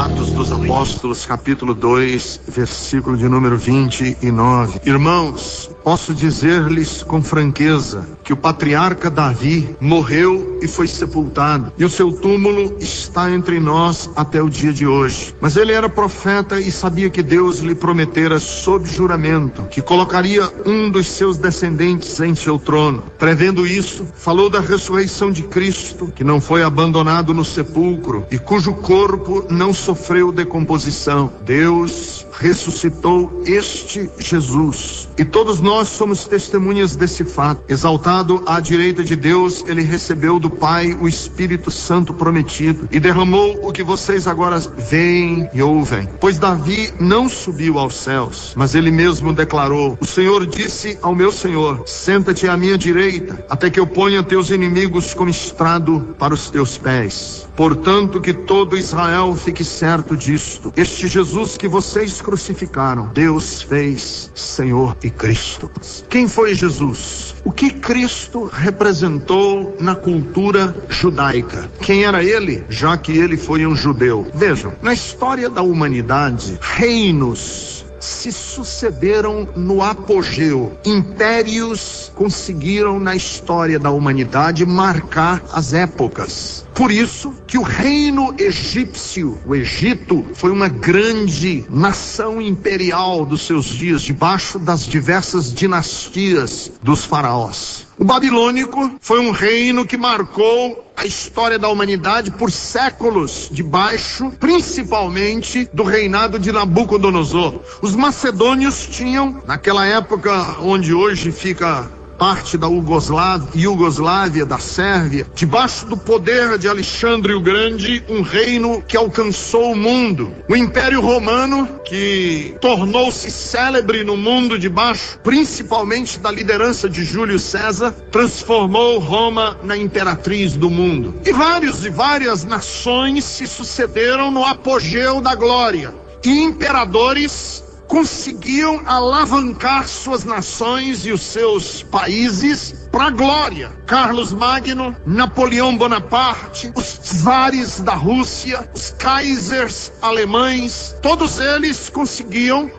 Atos dos Apóstolos, capítulo 2, versículo de número 29. Irmãos, posso dizer-lhes com franqueza que o patriarca Davi morreu e foi sepultado, e o seu túmulo está entre nós até o dia de hoje. Mas ele era profeta e sabia que Deus lhe prometera sob juramento que colocaria um dos seus descendentes em seu trono. Prevendo isso, falou da ressurreição de Cristo, que não foi abandonado no sepulcro e cujo corpo não sofreu decomposição. Deus ressuscitou este Jesus, e todos nós somos testemunhas desse fato. Exaltado à direita de Deus, ele recebeu do Pai o Espírito Santo prometido e derramou o que vocês agora veem e ouvem. Pois Davi não subiu aos céus, mas ele mesmo declarou: o Senhor disse ao meu Senhor: senta-te à minha direita, até que eu ponha teus inimigos como estrado para os teus pés. Portanto, que todo Israel fique certo disto: este Jesus que vocês crucificaram, Deus fez Senhor e Cristo. Quem foi Jesus? O que Cristo representou na cultura judaica? Quem era ele, já que ele foi um judeu? Vejam, na história da humanidade, reinos se sucederam no apogeu. Impérios conseguiram na história da humanidade marcar as épocas. Por isso que o reino egípcio, o Egito, foi uma grande nação imperial dos seus dias, debaixo das diversas dinastias dos faraós. O babilônico foi um reino que marcou a história da humanidade por séculos, debaixo principalmente do reinado de Nabucodonosor. Os macedônios tinham, naquela época onde hoje fica parte da Iugoslávia, da Sérvia, debaixo do poder de Alexandre o Grande, um reino que alcançou o mundo. O Império Romano, que tornou-se célebre no mundo debaixo, principalmente da liderança de Júlio César, transformou Roma na imperatriz do mundo. E várias nações se sucederam no apogeu da glória. E imperadores conseguiam alavancar suas nações e os seus países para a glória. Carlos Magno, Napoleão Bonaparte, os czares da Rússia, os kaisers alemães, todos eles conseguiram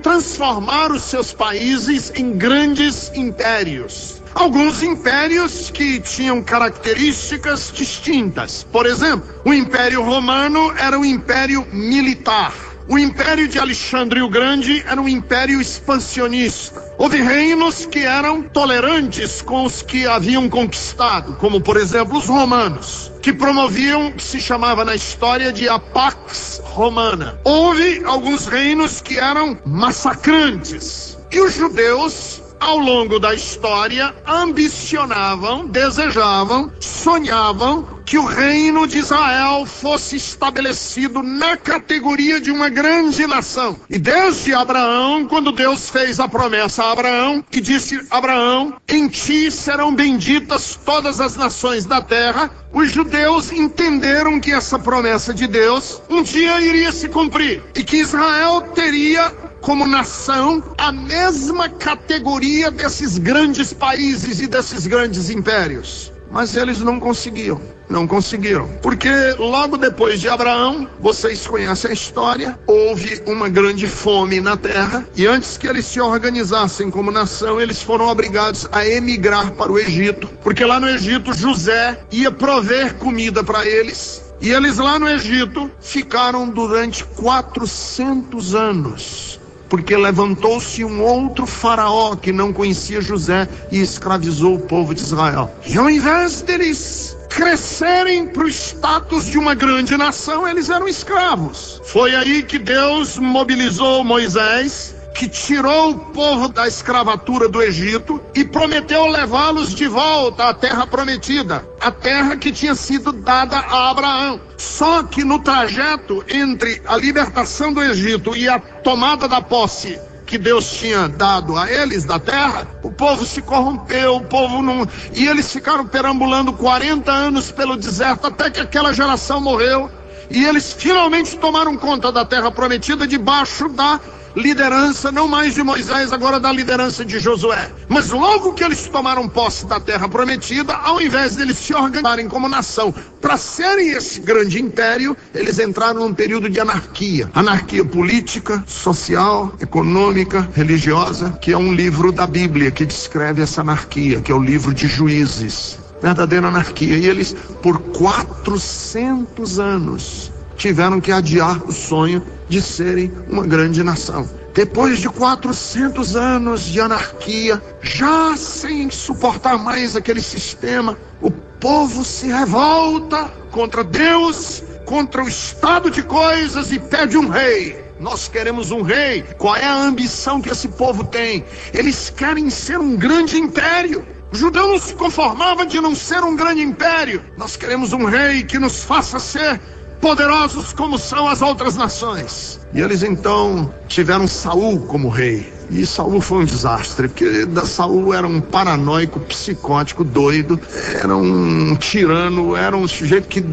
transformar os seus países em grandes impérios. Alguns impérios que tinham características distintas. Por exemplo, o Império Romano era um império militar. O Império de Alexandre o Grande era um império expansionista. Houve reinos que eram tolerantes com os que haviam conquistado, como por exemplo os romanos, que promoviam o que se chamava na história de a Pax Romana. Houve alguns reinos que eram massacrantes. E os judeus, ao longo da história, ambicionavam, desejavam, sonhavam que o reino de Israel fosse estabelecido na categoria de uma grande nação. E desde Abraão, quando Deus fez a promessa a Abraão, que disse: Abraão, em ti serão benditas todas as nações da terra, os judeus entenderam que essa promessa de Deus um dia iria se cumprir, e que Israel teria como nação a mesma categoria desses grandes países e desses grandes impérios. Mas eles não conseguiram, porque logo depois de Abraão, vocês conhecem a história, houve uma grande fome na terra, e antes que eles se organizassem como nação, eles foram obrigados a emigrar para o Egito, porque lá no Egito José ia prover comida para eles, e eles lá no Egito ficaram durante 400 anos. Porque levantou-se um outro faraó que não conhecia José e escravizou o povo de Israel. E ao invés deles crescerem para o status de uma grande nação, eles eram escravos. Foi aí que Deus mobilizou Moisés, que tirou o povo da escravatura do Egito e prometeu levá-los de volta à terra prometida, a terra que tinha sido dada a Abraão. Só que no trajeto entre a libertação do Egito e a tomada da posse que Deus tinha dado a eles da terra, o povo se corrompeu, e eles ficaram perambulando 40 anos pelo deserto, até que aquela geração morreu. E eles finalmente tomaram conta da terra prometida debaixo da liderança, não mais de Moisés, agora da liderança de Josué. Mas logo que eles tomaram posse da terra prometida, ao invés de eles se organizarem como nação para serem esse grande império, eles entraram num período de anarquia. Anarquia política, social, econômica, religiosa, que é um livro da Bíblia que descreve essa anarquia, que é o livro de Juízes. Verdadeira anarquia. E eles, por 400 anos, tiveram que adiar o sonho de serem uma grande nação. Depois de 400 anos de anarquia, já sem suportar mais aquele sistema, o povo se revolta contra Deus, contra o estado de coisas e pede um rei. Nós queremos um rei. Qual é a ambição que esse povo tem? Eles querem ser um grande império. O judeu não se conformava de não ser um grande império. Nós queremos um rei que nos faça ser poderosos como são as outras nações. E eles então tiveram Saul como rei. E Saul foi um desastre, porque Saul era um paranoico, psicótico, doido, era um tirano, era um sujeito que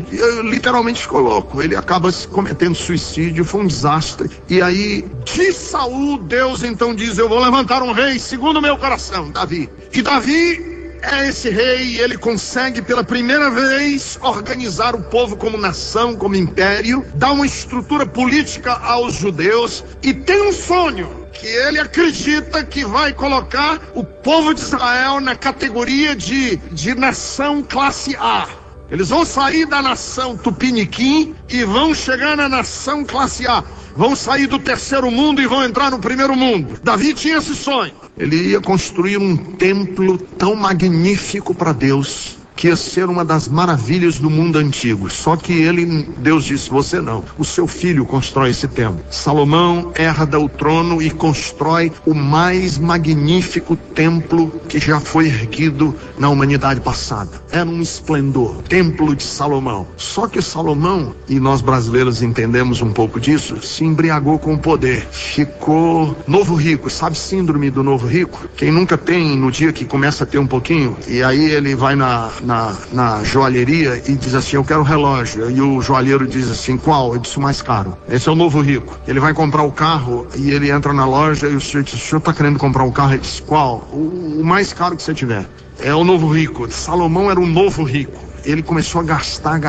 literalmente ficou louco. Ele acaba cometendo suicídio, foi um desastre. E aí, de Saul, Deus então diz: eu vou levantar um rei segundo o meu coração, Davi. E Davi é esse rei, e ele consegue pela primeira vez organizar o povo como nação, como império, dar uma estrutura política aos judeus, e tem um sonho que ele acredita que vai colocar o povo de Israel na categoria de nação classe A. Eles vão sair da nação tupiniquim e vão chegar na nação classe A. Vão sair do terceiro mundo e vão entrar no primeiro mundo. Davi tinha esse sonho. Ele ia construir um templo tão magnífico para Deus, que ia ser uma das maravilhas do mundo antigo. Só que Deus disse: você não, o seu filho constrói esse templo. Salomão herda o trono e constrói o mais magnífico templo que já foi erguido na humanidade passada. Era um esplendor, templo de Salomão. Só que Salomão, e nós brasileiros entendemos um pouco disso, se embriagou com o poder. Ficou novo rico. Sabe síndrome do novo rico? Quem nunca tem, no dia que começa a ter um pouquinho, e aí ele vai na joalheria e diz assim: eu quero um relógio. E o joalheiro diz assim: qual? Eu disse: o mais caro. Esse é o novo rico. Ele vai comprar o carro e ele entra na loja e o senhor diz: o senhor está querendo comprar um carro? Ele diz: qual? O mais caro que você tiver. É o novo rico. Salomão era o novo rico. Ele começou a gastar,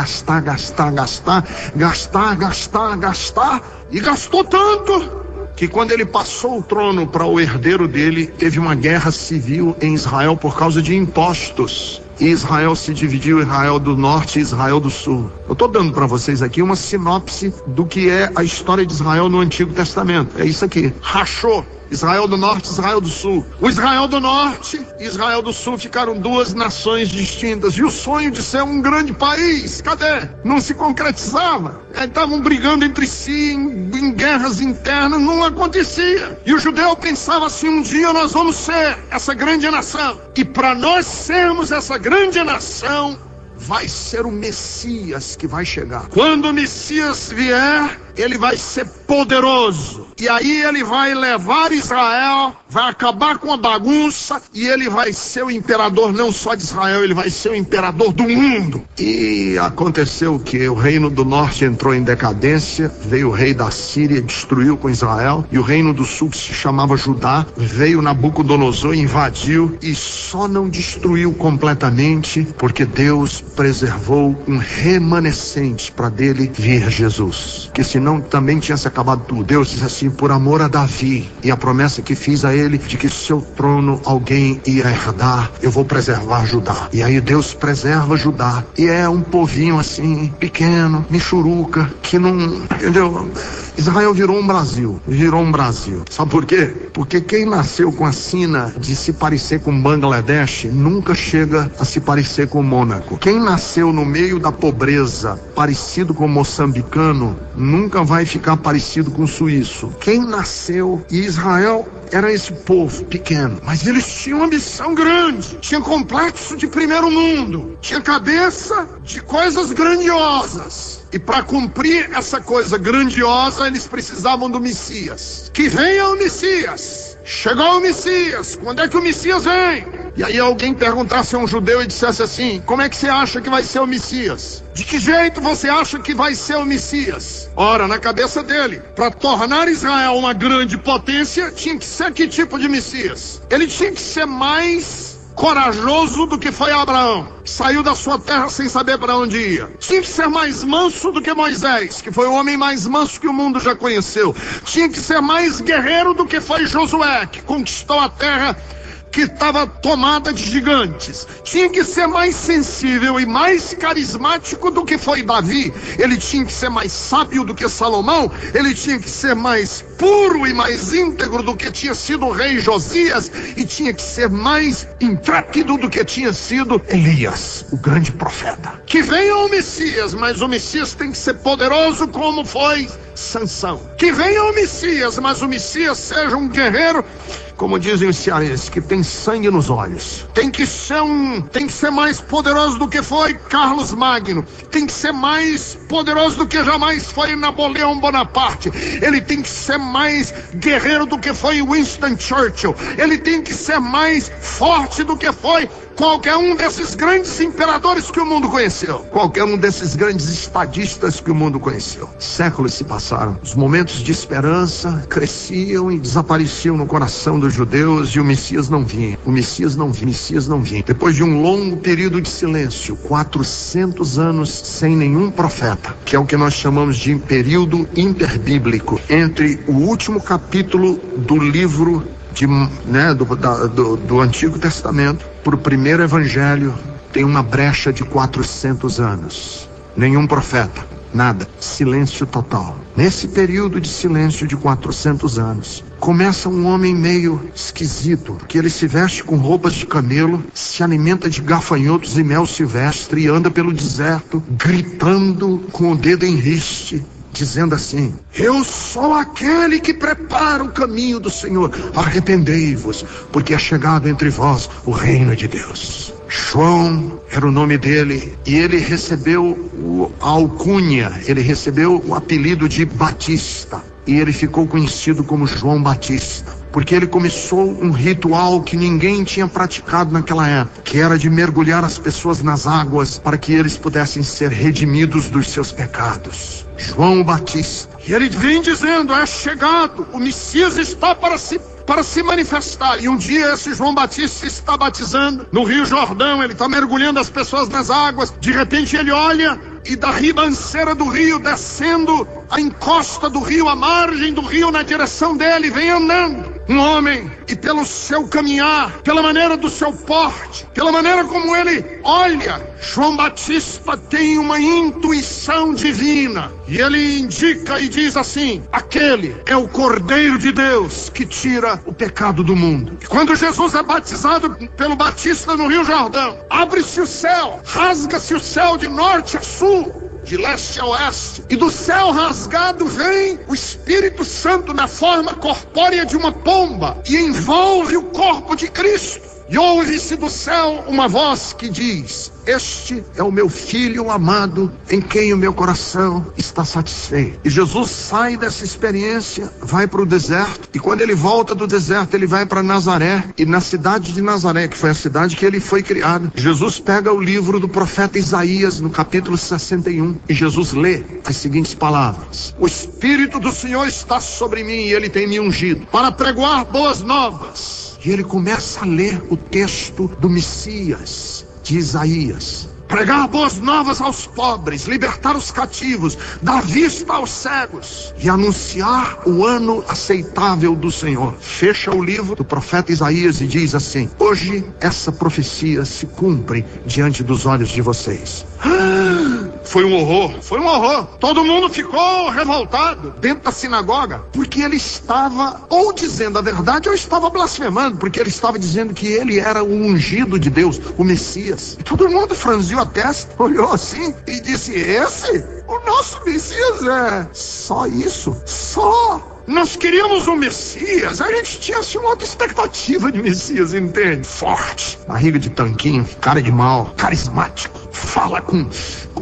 e gastou tanto que quando ele passou o trono para o herdeiro dele, teve uma guerra civil em Israel por causa de impostos. E Israel se dividiu, Israel do norte e Israel do sul. Eu estou dando para vocês aqui uma sinopse do que é a história de Israel no Antigo Testamento. É isso aqui. Rachou. Israel do norte, Israel do sul. O Israel do norte e Israel do sul ficaram duas nações distintas. E o sonho de ser um grande país, cadê? Não se concretizava. Estavam brigando entre si em guerras internas, não acontecia. E o judeu pensava assim: um dia nós vamos ser essa grande nação. E para nós sermos essa grande nação, vai ser o Messias que vai chegar. Quando o Messias vier, ele vai ser poderoso. E aí ele vai levar Israel, vai acabar com a bagunça, e ele vai ser o imperador não só de Israel, ele vai ser o imperador do mundo. E aconteceu que o reino do norte entrou em decadência, veio o rei da Síria, destruiu com Israel, e o reino do sul, que se chamava Judá, veio Nabucodonosor, invadiu, e só não destruiu completamente, porque Deus preservou um remanescente para dele vir Jesus. Que senão também tinha se acabado tudo. Deus diz assim: por amor a Davi e a promessa que fiz a ele de que seu trono alguém ia herdar, eu vou preservar Judá. E aí Deus preserva Judá. E é um povinho assim, pequeno, michuruca, que não, entendeu? Israel virou um Brasil. Sabe por quê? Porque quem nasceu com a sina de se parecer com Bangladesh nunca chega a se parecer com Mônaco. Quem nasceu no meio da pobreza, parecido com moçambicano, nunca vai ficar parecido com suíço. Quem nasceu, e Israel era esse povo pequeno, mas eles tinham ambição grande, tinha complexo de primeiro mundo, tinha cabeça de coisas grandiosas. E para cumprir essa coisa grandiosa, eles precisavam do Messias. Que venha o Messias. chegou o Messias, quando é que o Messias vem? E aí alguém perguntasse a um judeu e dissesse assim: como é que você acha que vai ser o Messias? De que jeito você acha que vai ser o Messias? Ora, na cabeça dele, para tornar Israel uma grande potência, tinha que ser que tipo de Messias? Ele tinha que ser mais corajoso do que foi Abraão, saiu da sua terra sem saber para onde ia. Tinha que ser mais manso do que Moisés, que foi o homem mais manso que o mundo já conheceu. Tinha que ser mais guerreiro do que foi Josué, que conquistou a terra que estava tomada de gigantes. Tinha que ser mais sensível e mais carismático do que foi Davi. Ele tinha que ser mais sábio do que Salomão. Ele tinha que ser mais puro e mais íntegro do que tinha sido o rei Josias. E tinha que ser mais intrépido do que tinha sido Elias, o grande profeta. Que venha o Messias, mas o Messias tem que ser poderoso como foi Sansão. Que venha o Messias, mas o Messias seja um guerreiro, como dizem os cearenses, que tem sangue nos olhos. Tem que ser mais poderoso do que foi Carlos Magno. Tem que ser mais poderoso do que jamais foi Napoleão Bonaparte. Ele tem que ser mais guerreiro do que foi Winston Churchill. Ele tem que ser mais forte do que foi qualquer um desses grandes imperadores que o mundo conheceu. Qualquer um desses grandes estadistas que o mundo conheceu. Séculos se passaram. Os momentos de esperança cresciam e desapareciam no coração dos judeus e o Messias não vinha. O Messias não vinha. O Messias não vinha. Depois de um longo período de silêncio, 400 anos sem nenhum profeta, que é o que nós chamamos de período interbíblico, entre o último capítulo do livro do Antigo Testamento para o primeiro Evangelho, tem uma brecha de 400 anos. Nenhum profeta, nada, silêncio total. Nesse período de silêncio de 400 anos, começa um homem meio esquisito, que ele se veste com roupas de camelo, se alimenta de gafanhotos e mel silvestre e anda pelo deserto, gritando com o dedo em riste, dizendo assim: eu sou aquele que prepara o caminho do Senhor, arrependei-vos, porque é chegado entre vós o reino de Deus. João era o nome dele, e ele recebeu a alcunha, ele recebeu o apelido de Batista, e ele ficou conhecido como João Batista, porque ele começou um ritual que ninguém tinha praticado naquela época, que era de mergulhar as pessoas nas águas para que eles pudessem ser redimidos dos seus pecados. João Batista. E ele vem dizendo: é chegado, o Messias está para se manifestar. E um dia esse João Batista está batizando no Rio Jordão, ele está mergulhando as pessoas nas águas. De repente ele olha, e da ribanceira do rio, descendo a encosta do rio, a margem do rio, na direção dele, vem andando um homem, e pelo seu caminhar, pela maneira do seu porte, pela maneira como ele olha, João Batista tem uma intuição divina, e ele indica e diz assim: aquele é o Cordeiro de Deus que tira o pecado do mundo. E quando Jesus é batizado pelo Batista no Rio Jordão, abre-se o céu, rasga-se o céu de norte a sul, de leste a oeste, e do céu rasgado vem o Espírito Santo na forma corpórea de uma pomba e envolve o corpo de Cristo. E ouve-se do céu uma voz que diz: este é o meu Filho amado, em quem o meu coração está satisfeito. E Jesus sai dessa experiência, vai para o deserto, e quando ele volta do deserto, ele vai para Nazaré, e na cidade de Nazaré, que foi a cidade que ele foi criado, Jesus pega o livro do profeta Isaías, no capítulo 61, e Jesus lê as seguintes palavras: o Espírito do Senhor está sobre mim, e ele tem me ungido para pregoar boas novas. E ele começa a ler o texto do Messias, de Isaías. Pregar boas novas aos pobres, libertar os cativos, dar vista aos cegos e anunciar o ano aceitável do Senhor. Fecha o livro do profeta Isaías e diz assim: hoje essa profecia se cumpre diante dos olhos de vocês. Foi um horror. Todo mundo ficou revoltado dentro da sinagoga, porque ele estava ou dizendo a verdade ou estava blasfemando, porque ele estava dizendo que ele era o ungido de Deus, o Messias. E todo mundo franziu a testa, olhou assim e disse: esse? O nosso Messias é só isso? Só? Nós queríamos um Messias, a gente tinha assim uma outra expectativa de Messias, entende? Forte, barriga de tanquinho, cara de mal, carismático, fala com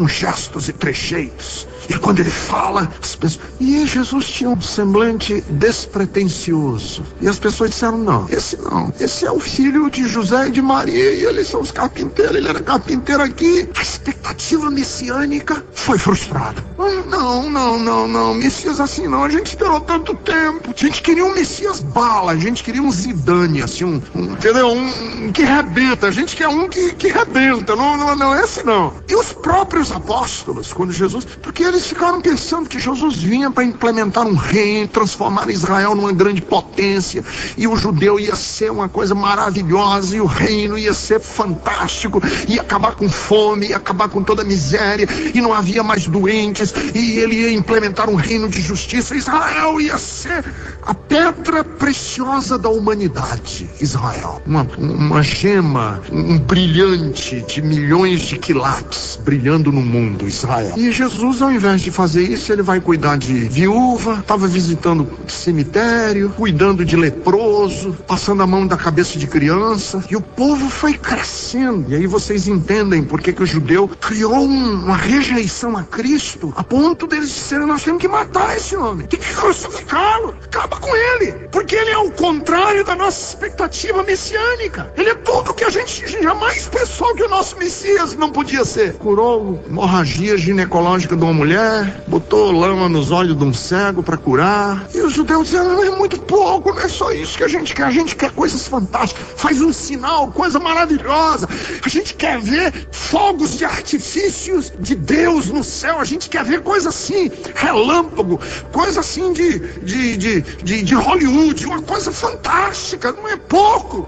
gestos e trejeitos, E quando ele fala, as pessoas... E Jesus tinha um semblante despretensioso. E as pessoas disseram, não, esse é o filho de José e de Maria, e eles são os carpinteiros, ele era carpinteiro aqui. A expectativa messiânica foi frustrada. Não, Messias assim não, a gente esperou tanto tempo. A gente queria um Messias bala, a gente queria um Zidane, assim, entendeu? Um que rebenta, a gente quer um que rebenta, não é esse não. E os próprios apóstolos, quando Jesus, porque eles ficaram pensando que Jesus vinha para implementar um reino, transformar Israel numa grande potência, e o judeu ia ser uma coisa maravilhosa, e o reino ia ser fantástico, ia acabar com fome, ia acabar com toda a miséria, e não havia mais doentes, e ele ia implementar um reino de justiça. Israel ia ser a pedra preciosa da humanidade. Israel, uma gema, um brilhante de milhões de quilates brilhando no mundo, Israel. E Jesus, ao invés de fazer isso, ele vai cuidar de viúva, estava visitando cemitério, cuidando de leproso, passando a mão da cabeça de criança, e o povo foi crescendo. E aí vocês entendem por que o judeu criou uma rejeição a Cristo, a ponto deles disserem, nós temos que matar esse homem, tem que crucificá-lo, acaba com ele, porque ele é o contrário da nossa expectativa messiânica. Ele é tudo que a gente jamais pensou que o nosso Messias não podia ser. Curou hemorragia ginecológica de uma mulher, botou lama nos olhos de um cego para curar, e os judeus diziam, não é muito pouco, não é só isso que a gente quer coisas fantásticas, faz um sinal, coisa maravilhosa, a gente quer ver fogos de artifícios de Deus no céu, a gente quer ver coisa assim, relâmpago, coisa assim de Hollywood, uma coisa fantástica, não é pouco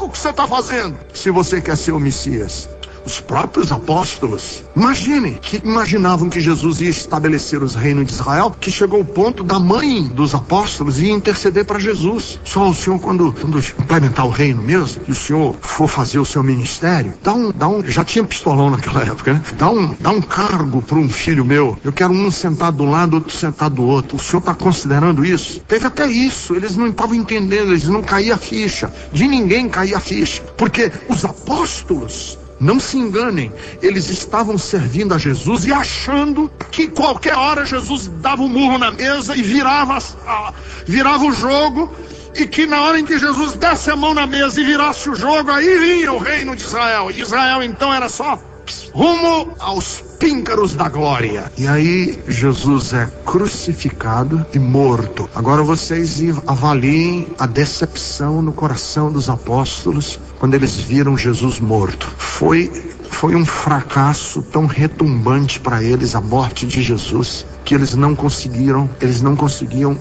que você está fazendo. Se você quer ser o Messias, os próprios apóstolos, imaginem, que imaginavam que Jesus ia estabelecer os reinos de Israel, que chegou ao ponto da mãe dos apóstolos ir interceder para Jesus. Só o Senhor, quando implementar o reino mesmo, e o Senhor for fazer o seu ministério, já tinha pistolão naquela época, né? Dá um cargo para um filho meu, eu quero um sentado do lado, outro sentado do outro. O Senhor está considerando isso? Teve até isso, eles não estavam entendendo, eles não caíam a ficha, de ninguém caía a ficha, porque os apóstolos, não se enganem, eles estavam servindo a Jesus e achando que qualquer hora Jesus dava um murro na mesa e virava o jogo, e que na hora em que Jesus desse a mão na mesa e virasse o jogo, aí vinha o reino de Israel. E Israel então era só rumo aos píncaros da glória. E aí Jesus é crucificado e morto. Agora vocês avaliem a decepção no coração dos apóstolos quando eles viram Jesus morto. Foi um fracasso tão retumbante para eles a morte de Jesus, que eles não conseguiam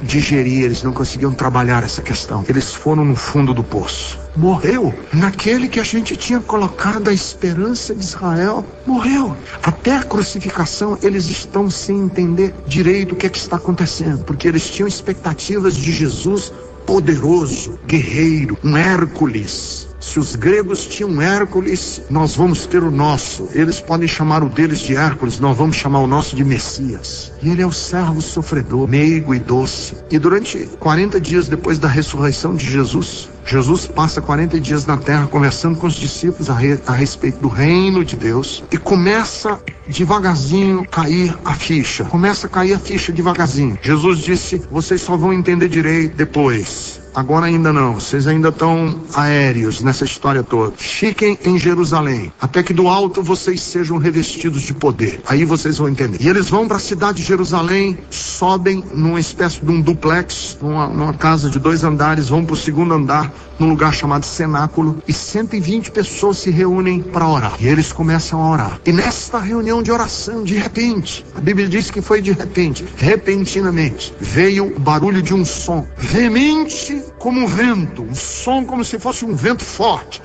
digerir, eles não conseguiam trabalhar essa questão. Eles foram no fundo do poço. Morreu naquele que a gente tinha colocado a esperança de Israel. Morreu. Até a crucificação eles estão sem entender direito o que está acontecendo, porque eles tinham expectativas de Jesus poderoso, guerreiro, um Hércules. Se os gregos tinham Hércules, nós vamos ter o nosso. Eles podem chamar o deles de Hércules, nós vamos chamar o nosso de Messias. E ele é o servo sofredor, meigo e doce. E durante 40 dias depois da ressurreição de Jesus, Jesus passa 40 dias na terra conversando com os discípulos a respeito do reino de Deus, e começa devagarzinho cair a ficha. Começa a cair a ficha devagarzinho. Jesus disse, vocês só vão entender direito depois. Agora ainda não, vocês ainda estão aéreos nessa história toda. Fiquem em Jerusalém, até que do alto vocês sejam revestidos de poder. Aí vocês vão entender. E eles vão para a cidade de Jerusalém, sobem numa espécie de um duplex, numa casa de 2 andares, vão para o 2º andar, num lugar chamado cenáculo, e 120 pessoas se reúnem para orar. E eles começam a orar. E nesta reunião de oração, de repente, a Bíblia diz que foi de repente, repentinamente, veio o barulho de um som veemente como um vento, um som como se fosse um vento forte,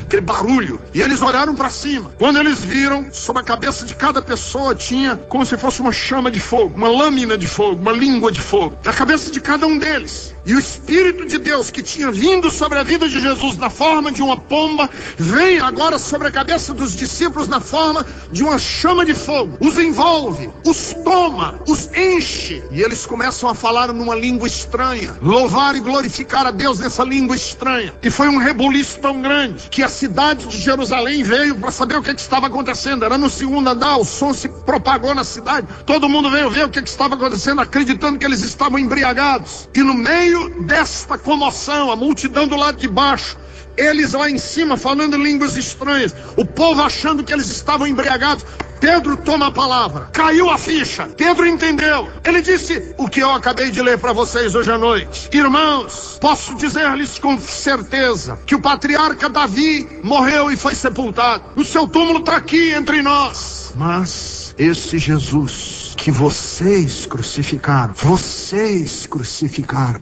aquele barulho. E eles olharam para cima. Quando eles viram, sobre a cabeça de cada pessoa tinha como se fosse uma chama de fogo, uma lâmina de fogo, uma língua de fogo, na cabeça de cada um deles. E o Espírito de Deus, que tinha vindo sobre a vida de Jesus na forma de uma pomba, vem agora sobre a cabeça dos discípulos na forma de uma chama de fogo. Os envolve, os toma, os enche. E eles começam a falar numa língua estranha, louvar e glorificar a Deus nessa língua estranha. E foi um rebuliço tão grande que as cidade de Jerusalém veio para saber o que estava acontecendo. Era no segundo andar, o som se propagou na cidade. Todo mundo veio ver o que estava acontecendo, acreditando que eles estavam embriagados. E no meio desta comoção, a multidão do lado de baixo, eles lá em cima falando línguas estranhas, o povo achando que eles estavam embriagados, Pedro toma a palavra, caiu a ficha, Pedro entendeu. Ele disse o que eu acabei de ler para vocês hoje à noite. Irmãos, posso dizer-lhes com certeza que o patriarca Davi morreu e foi sepultado. O seu túmulo está aqui entre nós. Mas esse Jesus que vocês crucificaram,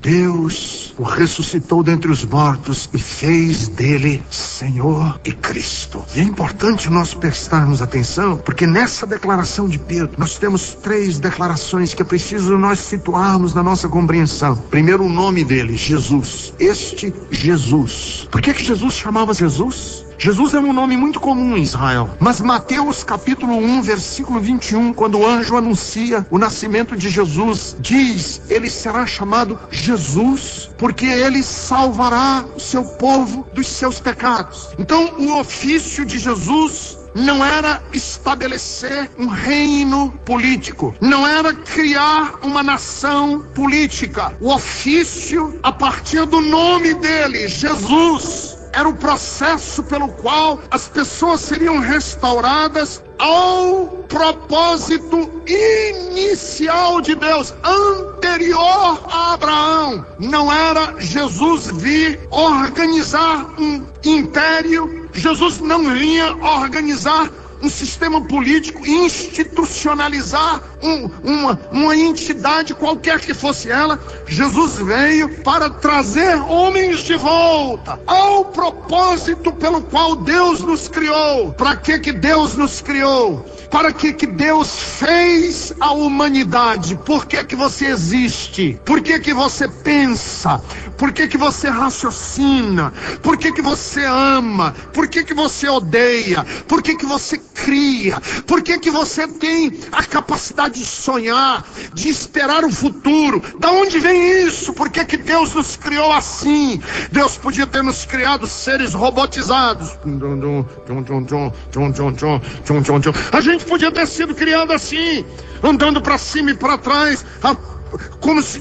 Deus o ressuscitou dentre os mortos e fez dele Senhor e Cristo. E é importante nós prestarmos atenção, porque nessa declaração de Pedro, nós temos 3 declarações que é preciso nós situarmos na nossa compreensão. Primeiro, o nome dele, Jesus. Este Jesus. Por que Jesus chamava Jesus? Jesus é um nome muito comum em Israel, mas Mateus capítulo 1, versículo 21, quando o anjo anuncia o nascimento de Jesus, diz, ele será chamado Jesus, porque ele salvará o seu povo dos seus pecados. Então, o ofício de Jesus não era estabelecer um reino político, não era criar uma nação política. O ofício, a partir do nome dele, Jesus, era o processo pelo qual as pessoas seriam restauradas ao propósito inicial de Deus, anterior a Abraão. Não era Jesus vir organizar um império, Jesus não vinha organizar um sistema político, institucionalizar uma entidade qualquer que fosse ela. Jesus veio para trazer homens de volta ao propósito pelo qual Deus nos criou. Para que Deus nos criou? Para que Deus fez a humanidade? Por que você existe? Por que você pensa? Por que você raciocina? Por que você ama? Por que você odeia? Por que você cria? Por que você tem a capacidade de sonhar, de esperar o futuro? Da onde vem isso? Por que Deus nos criou assim? Deus podia ter nos criado seres robotizados. A gente podia ter sido criado assim, andando para cima e para trás, como se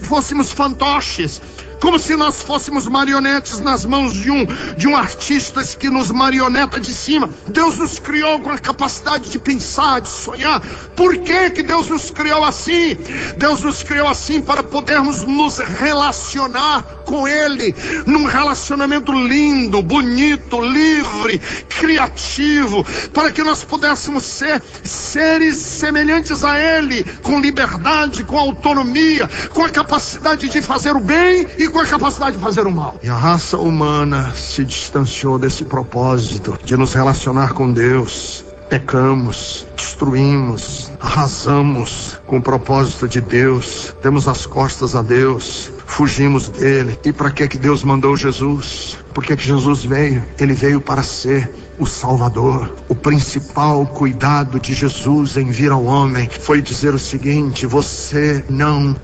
fôssemos fantoches, como se nós fôssemos marionetes nas mãos de um artista que nos marioneta de cima. Deus nos criou com a capacidade de pensar, de sonhar. Por que Deus nos criou assim? Deus nos criou assim para podermos nos relacionar com Ele, num relacionamento lindo, bonito, livre, criativo, para que nós pudéssemos ser seres semelhantes a Ele, com liberdade, com autonomia, com a capacidade de fazer o bem e com a capacidade de fazer o mal. E a raça humana se distanciou desse propósito de nos relacionar com Deus. Pecamos, destruímos, arrasamos com o propósito de Deus, demos as costas a Deus, fugimos dele. E para que Deus mandou Jesus? Por que Jesus veio? Ele veio para ser o Salvador. O principal cuidado de Jesus em vir ao homem foi dizer o seguinte: você não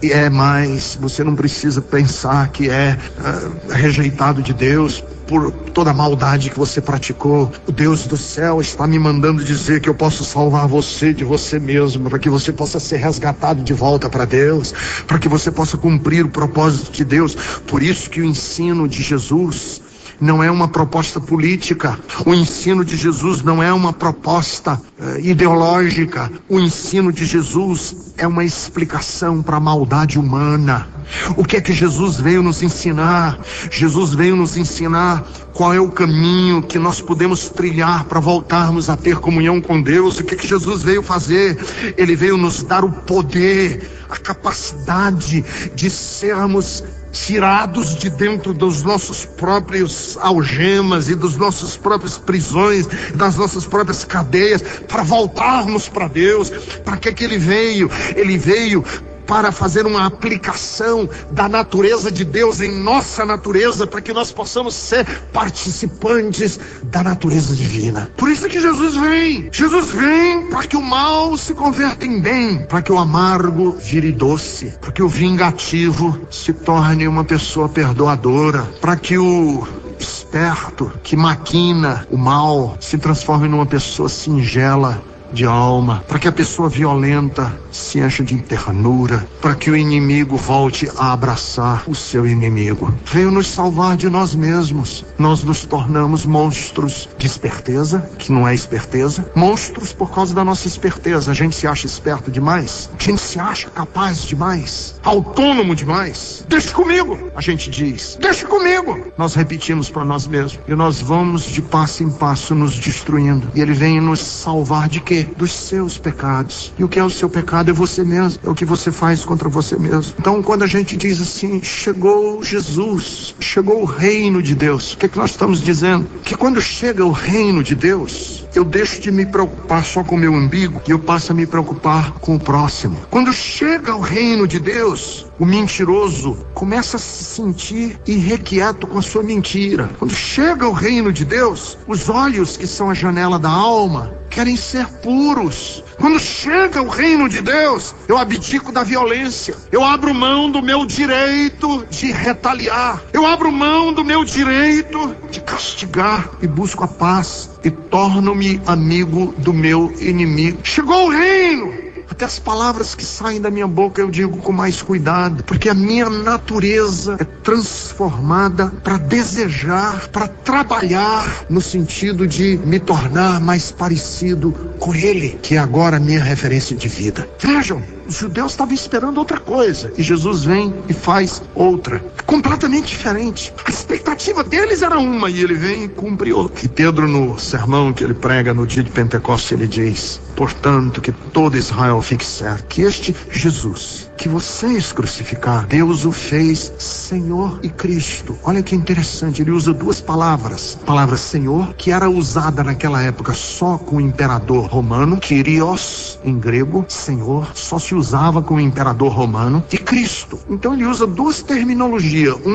precisa pensar que é rejeitado de Deus por toda a maldade que você praticou. O Deus do céu está me mandando dizer que eu posso salvar você de você mesmo, para que você possa ser resgatado de volta para Deus, para que você possa cumprir o propósito de Deus. Por isso que o ensino de Jesus não é uma proposta política. O ensino de Jesus não é uma proposta ideológica. O ensino de Jesus é uma explicação para a maldade humana. O que é que Jesus veio nos ensinar? Jesus veio nos ensinar qual é o caminho que nós podemos trilhar para voltarmos a ter comunhão com Deus. O que é que Jesus veio fazer? Ele veio nos dar o poder, a capacidade de sermos tirados de dentro dos nossos próprios algemas e dos nossos próprios prisões, das nossas próprias cadeias, para voltarmos para Deus. Para que ele veio? Ele veio para fazer uma aplicação da natureza de Deus em nossa natureza, para que nós possamos ser participantes da natureza divina. Por isso que Jesus vem. Jesus vem para que o mal se converta em bem, para que o amargo vire doce, para que o vingativo se torne uma pessoa perdoadora, para que o esperto, que maquina o mal, se transforme numa pessoa singela de alma, para que a pessoa violenta se encha de ternura, para que o inimigo volte a abraçar o seu inimigo. Veio nos salvar de nós mesmos. Nós nos tornamos monstros de esperteza, que não é esperteza, monstros por causa da nossa esperteza. A gente se acha esperto demais, a gente se acha capaz demais, autônomo demais. Deixa comigo, a gente diz, deixa comigo. Nós repetimos para nós mesmos, e nós vamos de passo em passo nos destruindo. E ele vem nos salvar de quê? Dos seus pecados. E o que é o seu pecado? É você mesmo, é o que você faz contra você mesmo. Então, quando a gente diz assim, chegou Jesus, chegou o reino de Deus, o que nós estamos dizendo? Que quando chega o reino de Deus, eu deixo de me preocupar só com o meu umbigo e eu passo a me preocupar com o próximo. Quando chega o reino de Deus, o mentiroso começa a se sentir irrequieto com a sua mentira. Quando chega o reino de Deus, os olhos que são a janela da alma querem ser puros. Quando chega o reino de Deus, eu abdico da violência. Eu abro mão do meu direito de retaliar. Eu abro mão do meu direito de castigar e busco a paz e torno-me amigo do meu inimigo. Chegou o reino. Até as palavras que saem da minha boca eu digo com mais cuidado, porque a minha natureza é transformada para desejar, para trabalhar no sentido de me tornar mais parecido com Ele, que é agora a minha referência de vida. Vejam, os judeus estavam esperando outra coisa e Jesus vem e faz outra, completamente diferente. A expectativa deles era uma e ele vem e cumpre outra. E Pedro, no sermão que ele prega no dia de Pentecostes, ele diz: portanto, que todo Israel fique certo que este Jesus que vocês crucificaram, Deus o fez Senhor e Cristo. Olha que interessante, ele usa duas palavras. A palavra Senhor, que era usada naquela época só com o imperador romano, Kyrios em grego, Senhor, só se usava com o imperador romano, e Cristo. Então ele usa duas terminologias,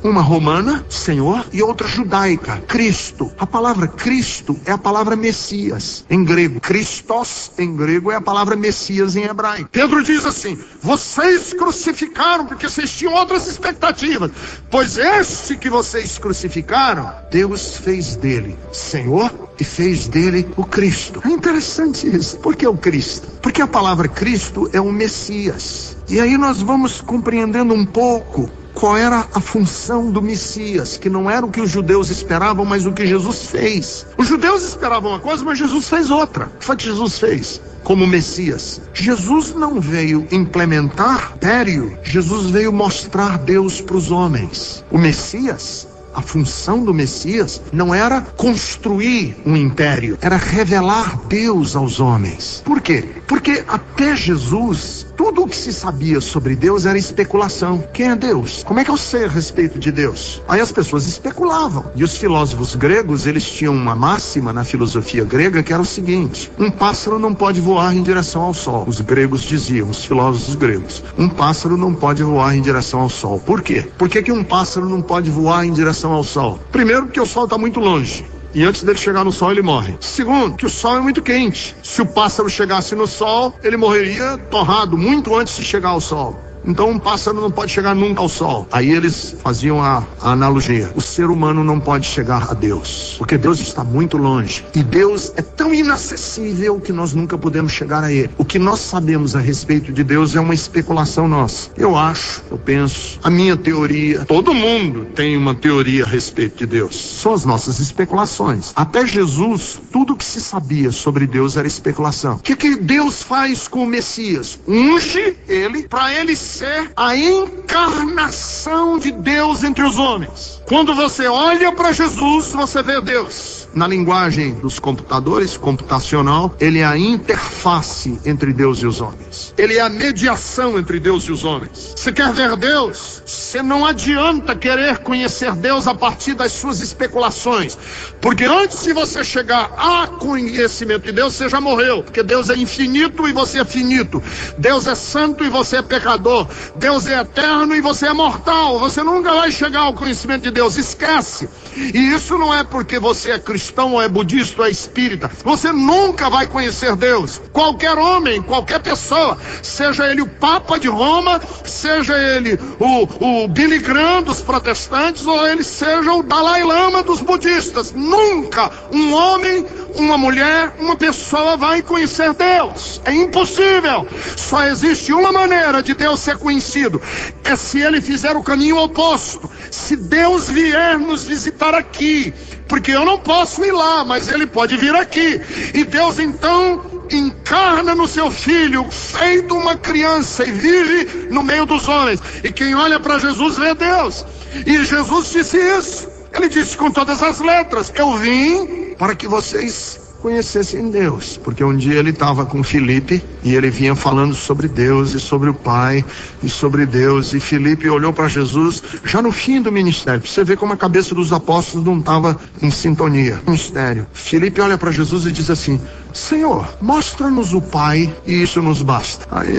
uma romana, Senhor, e outra judaica, Cristo. A palavra Cristo é a palavra Messias em grego. Christos em grego é a palavra Messias em hebraico. Pedro diz assim: vocês crucificaram porque vocês tinham outras expectativas, pois este que vocês crucificaram, Deus fez dele Senhor e fez dele o Cristo. É interessante isso. Por que o Cristo? Porque a palavra Cristo é o Messias. E aí nós vamos compreendendo um pouco qual era a função do Messias, que não era o que os judeus esperavam, mas o que Jesus fez. Os judeus esperavam uma coisa, mas Jesus fez outra. O que foi que Jesus fez como Messias? Jesus não veio implementar império, Jesus veio mostrar Deus para os homens. O Messias, a função do Messias não era construir um império, era revelar Deus aos homens. Por quê? Porque até Jesus, tudo o que se sabia sobre Deus era especulação. Quem é Deus? Como é que eu sei a respeito de Deus? Aí as pessoas especulavam. E os filósofos gregos, eles tinham uma máxima na filosofia grega que era o seguinte: um pássaro não pode voar em direção ao sol. Os gregos diziam, os filósofos gregos, um pássaro não pode voar em direção ao sol. Por quê? Por que um pássaro não pode voar em direção ao sol? Primeiro, porque o sol está muito longe. E antes dele chegar no sol, ele morre. Segundo, que o sol é muito quente. Se o pássaro chegasse no sol, ele morreria torrado muito antes de chegar ao sol. Então um pássaro não pode chegar nunca ao sol. Aí eles faziam a analogia: o ser humano não pode chegar a Deus, porque Deus está muito longe. E Deus é tão inacessível que nós nunca podemos chegar a Ele. O que nós sabemos a respeito de Deus é uma especulação nossa. Eu acho, eu penso, a minha teoria, todo mundo tem uma teoria a respeito de Deus. São as nossas especulações. Até Jesus, tudo que se sabia sobre Deus era especulação. O que Deus faz com o Messias? Unge ele para ele ser a encarnação de Deus entre os homens. Quando você olha para Jesus, você vê Deus. Na linguagem dos computadores, computacional, ele é a interface entre Deus e os homens. Ele é a mediação entre Deus e os homens. Você quer ver Deus? Você não adianta querer conhecer Deus a partir das suas especulações. Porque antes de você chegar a conhecimento de Deus, você já morreu. Porque Deus é infinito e você é finito. Deus é santo e você é pecador. Deus é eterno e você é mortal. Você nunca vai chegar ao conhecimento de Deus. Esquece. E isso não é porque você é cristão ou é budista ou é espírita. Você nunca vai conhecer Deus. Qualquer homem, qualquer pessoa, seja ele o Papa de Roma, seja ele o Billy Graham dos protestantes, ou ele seja o Dalai Lama dos budistas, nunca um homem, uma mulher, uma pessoa vai conhecer Deus. É impossível. Só existe uma maneira de Deus ser conhecido, é se ele fizer o caminho oposto. Se Deus vier nos visitar aqui, porque eu não posso ir lá, mas ele pode vir aqui, e Deus então encarna no seu filho, feito uma criança, e vive no meio dos homens. E quem olha para Jesus vê Deus. E Jesus disse isso. Ele disse com todas as letras: eu vim para que vocês conhecessem Deus. Porque um dia ele estava com Filipe e ele vinha falando sobre Deus e sobre o Pai e sobre Deus, e Filipe olhou para Jesus já no fim do ministério. Você vê como a cabeça dos apóstolos não estava em sintonia. Mistério. Filipe olha para Jesus e diz assim: Senhor, mostra-nos o Pai e isso nos basta. Aí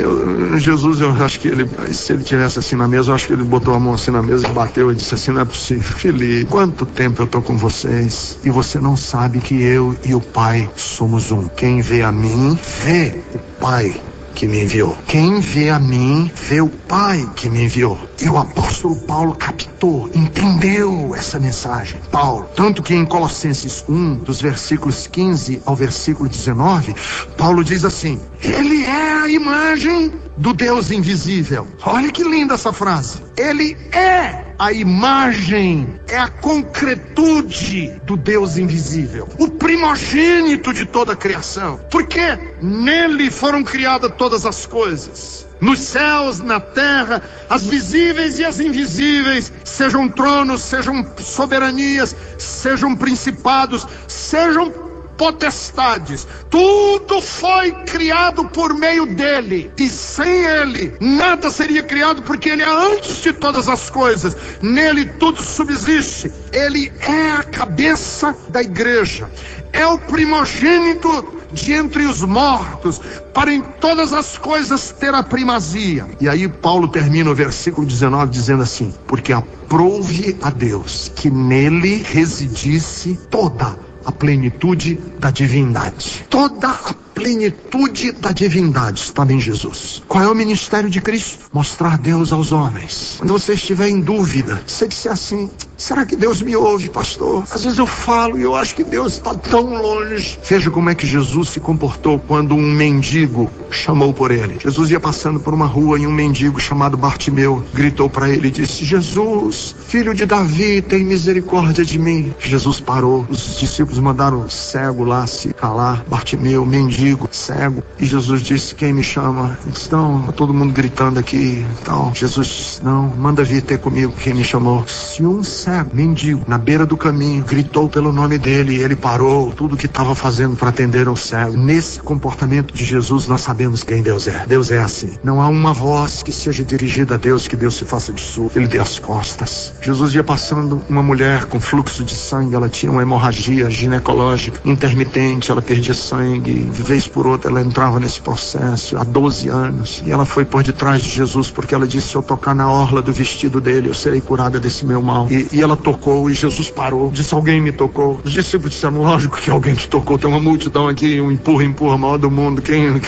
Jesus, eu acho que ele, se ele tivesse assim na mesa, eu acho que ele botou a mão assim na mesa e bateu e disse assim: não é possível, Filipe, quanto tempo eu estou com vocês e você não sabe que eu e o Pai somos um. Quem vê a mim, vê o Pai que me enviou. Quem vê a mim, vê o Pai que me enviou. E o apóstolo Paulo captou, entendeu essa mensagem. Paulo, tanto que em Colossenses 1, dos versículos 15 ao versículo 19, Paulo diz assim: ele é a imagem do Deus invisível. Olha que linda essa frase. Ele é a imagem, é a concretude do Deus invisível, o primogênito de toda a criação, porque nele foram criadas todas as coisas, nos céus, na terra, as visíveis e as invisíveis, sejam tronos, sejam soberanias, sejam principados, sejam potestades, tudo foi criado por meio dele, e sem ele nada seria criado, porque ele é antes de todas as coisas, nele tudo subsiste. Ele é a cabeça da igreja, é o primogênito de entre os mortos, para em todas as coisas ter a primazia. E aí Paulo termina o versículo 19 dizendo assim: porque aprouve a Deus que nele residisse toda a plenitude da divindade. Toda a plenitude da divindade está em Jesus. Qual é o ministério de Cristo? Mostrar Deus aos homens. Quando você estiver em dúvida, você disser assim: será que Deus me ouve, pastor? Às vezes eu falo e eu acho que Deus está tão longe. Veja como é que Jesus se comportou quando um mendigo chamou por ele. Jesus ia passando por uma rua e um mendigo chamado Bartimeu gritou para ele e disse: Jesus, filho de Davi, tem misericórdia de mim. Jesus parou. Os discípulos mandaram o cego lá se calar. Bartimeu, mendigo, cego. E Jesus disse: quem me chama? Eles estão todo mundo gritando aqui. Então Jesus disse: não, manda vir ter comigo quem me chamou. Se um cego, mendigo, na beira do caminho, gritou pelo nome dele e ele parou tudo que estava fazendo para atender ao cego. Nesse comportamento de Jesus nós sabemos quem Deus é. Deus é assim. Não há uma voz que seja dirigida a Deus que Deus se faça de surdo. Ele dê as costas. Jesus ia passando uma mulher com fluxo de sangue. Ela tinha uma hemorragia ginecológica intermitente. Ela perdia sangue. De vez por outra ela entrava nesse processo há 12 anos. E ela foi por detrás de Jesus porque ela disse: se eu tocar na orla do vestido dele, eu serei curada desse meu mal. E ela tocou e Jesus parou. Disse: alguém me tocou. Os discípulos disseram: lógico que alguém te tocou. Tem uma multidão aqui, um empurra maior do mundo.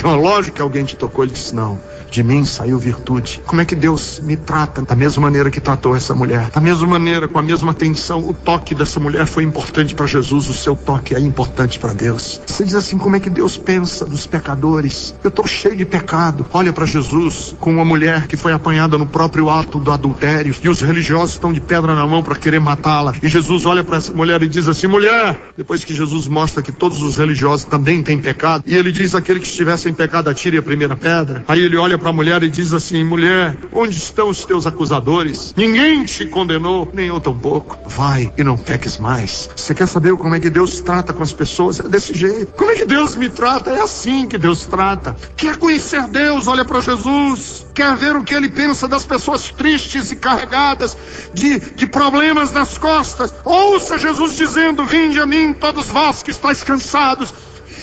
Lógico que alguém te tocou. Ele disse: não, de mim saiu virtude. Como é que Deus me trata? Da mesma maneira que tratou essa mulher, da mesma maneira, com a mesma atenção. O toque dessa mulher foi importante para Jesus, o seu toque é importante para Deus. Você diz assim: como é que Deus pensa dos pecadores? Eu estou cheio de pecado. Olha para Jesus com uma mulher que foi apanhada no próprio ato do adultério e os religiosos estão de pedra na mão para querer matá-la, e Jesus olha para essa mulher e diz assim: mulher, depois que Jesus mostra que todos os religiosos também têm pecado, e ele diz: aquele que estiver sem pecado atire a primeira pedra. Aí ele olha para a mulher e diz assim: mulher, onde estão os teus acusadores? Ninguém te condenou, nem eu tampouco. Vai e não peques mais. Você quer saber como é que Deus trata com as pessoas? É desse jeito. Como é que Deus me trata? É assim que Deus trata. Quer conhecer Deus? Olha para Jesus. Quer ver o que ele pensa das pessoas tristes e carregadas de problemas nas costas? Ouça Jesus dizendo: vinde a mim todos vós que estáis cansados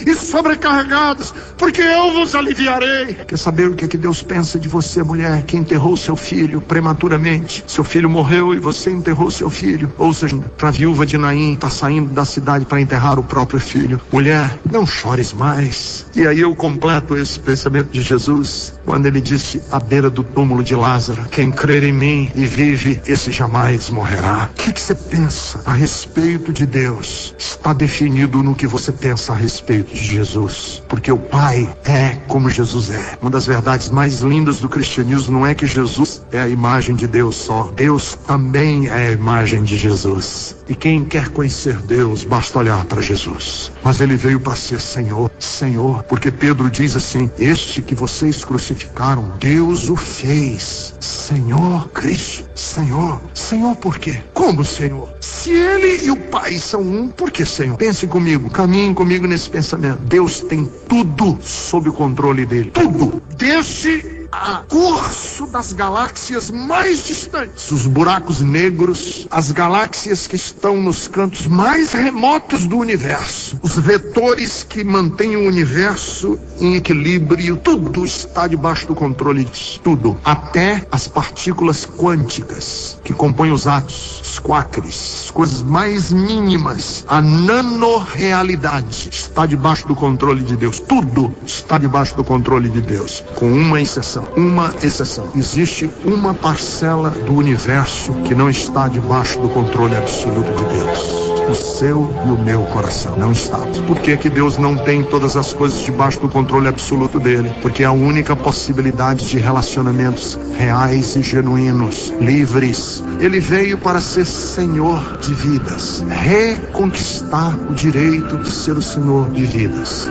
e sobrecarregados, porque eu vos aliviarei. Quer saber o que Deus pensa de você, mulher, que enterrou seu filho prematuramente? Seu filho morreu e você enterrou seu filho. Ou seja, para a viúva de Naim, está saindo da cidade para enterrar o próprio filho. Mulher, não chores mais. E aí eu completo esse pensamento de Jesus quando ele disse à beira do túmulo de Lázaro: quem crer em mim e vive, esse jamais morrerá. O que você pensa a respeito de Deus está definido no que você pensa a respeito de Jesus, porque o Pai é como Jesus é. Uma das verdades mais lindas do cristianismo não é que Jesus é a imagem de Deus só, Deus também é a imagem de Jesus. E quem quer conhecer Deus, basta olhar para Jesus. Mas ele veio para ser Senhor, Senhor, porque Pedro diz assim: este que vocês crucificaram, Deus o fez Senhor, Cristo, Senhor. Senhor por quê? Como Senhor? Se ele e o Pai são um, por que Senhor? Pensem comigo, caminhem comigo nesse pensamento. Deus tem tudo sob o controle dele, tudo, desde a curso das galáxias mais distantes, os buracos negros, as galáxias que estão nos cantos mais remotos do universo, os vetores que mantêm o universo em equilíbrio, tudo está debaixo do controle disso, tudo, até as partículas quânticas que compõem os átomos, os quarks, as coisas mais mínimas, a nanorrealidade está debaixo do controle de Deus, tudo está debaixo do controle de Deus, com uma exceção. Uma exceção. Existe uma parcela do universo que não está debaixo do controle absoluto de Deus. O seu e o meu coração não está. Por que Deus não tem todas as coisas debaixo do controle absoluto dele? Porque é a única possibilidade de relacionamentos reais e genuínos, livres. Ele veio para ser Senhor de vidas, reconquistar o direito de ser o Senhor de vidas.